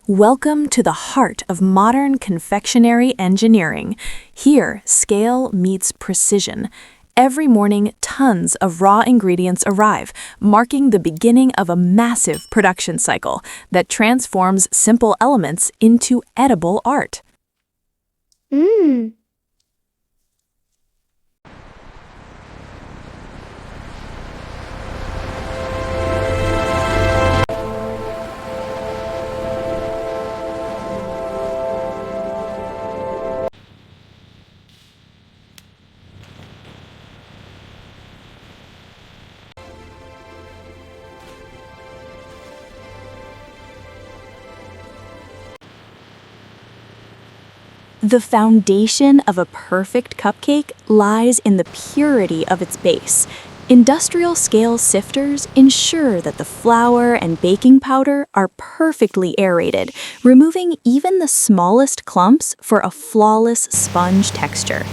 Welcome to the heart of modern confectionery engineering. Here, scale meets precision. Every morning, tons of raw ingredients arrive, marking the beginning of a massive production cycle that transforms simple elements into edible art. Mmm. The foundation of a perfect cupcake lies in the purity of its base. Industrial scale sifters ensure that the flour and baking powder are perfectly aerated, removing even the smallest clumps for a flawless sponge texture.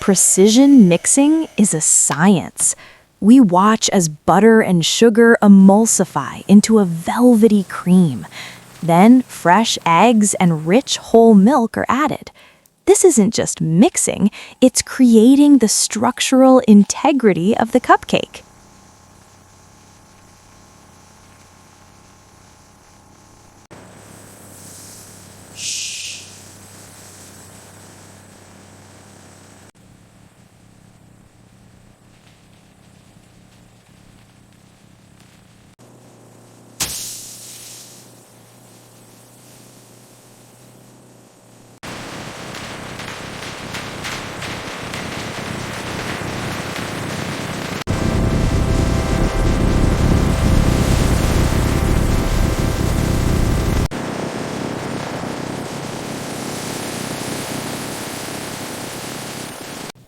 Precision mixing is a science. We watch as butter and sugar emulsify into a velvety cream. Then fresh eggs and rich whole milk are added. This isn't just mixing, it's creating the structural integrity of the cupcake.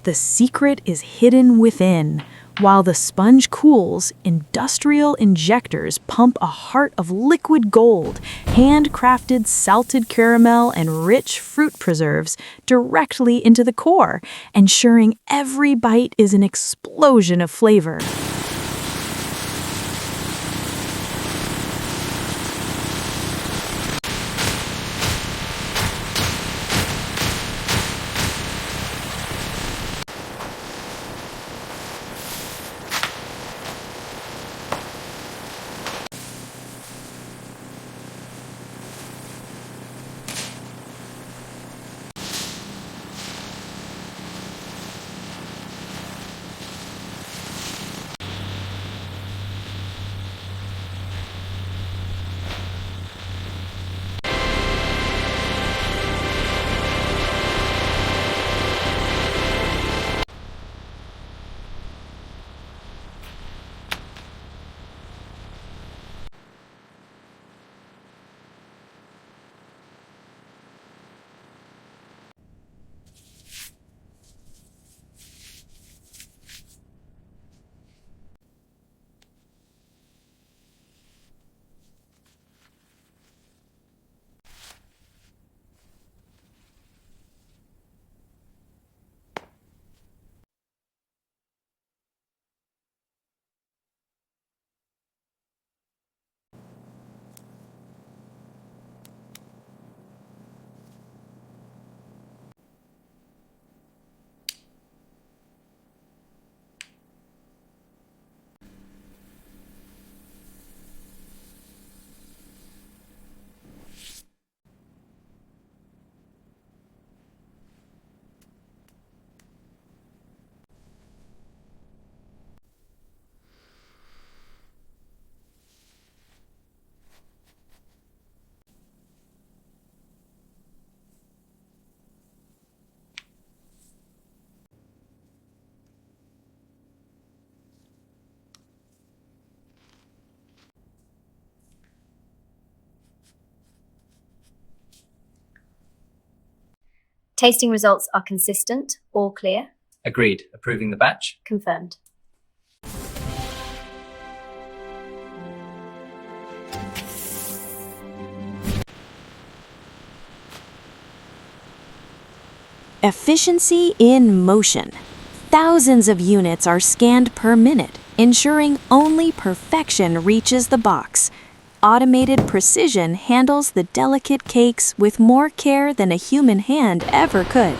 The secret is hidden within. While the sponge cools, industrial injectors pump a heart of liquid gold, handcrafted salted caramel and rich fruit preserves directly into the core, ensuring every bite is an explosion of flavor. Tasting results are consistent, all clear. Agreed. Approving the batch. Confirmed. Efficiency in motion. Thousands of units are scanned per minute, ensuring only perfection reaches the box. Automated precision handles the delicate cakes with more care than a human hand ever could.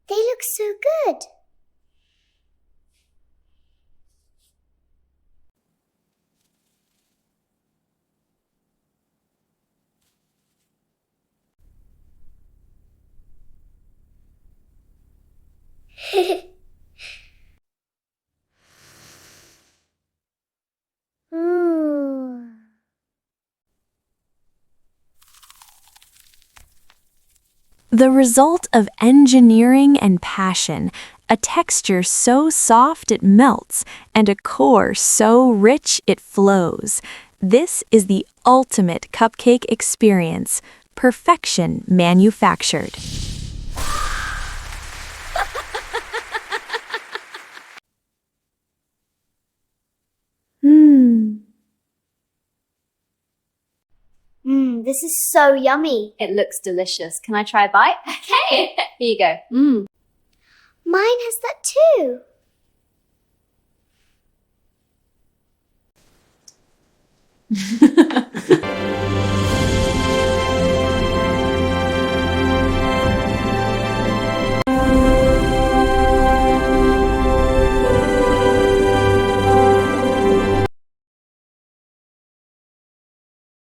They look so good. Ooh. The result of engineering and passion, a texture so soft it melts, and a core so rich it flows. This is the ultimate cupcake experience, perfection manufactured. This is so yummy. It looks delicious. Can I try a bite? Okay. Here you go. Mine has that too.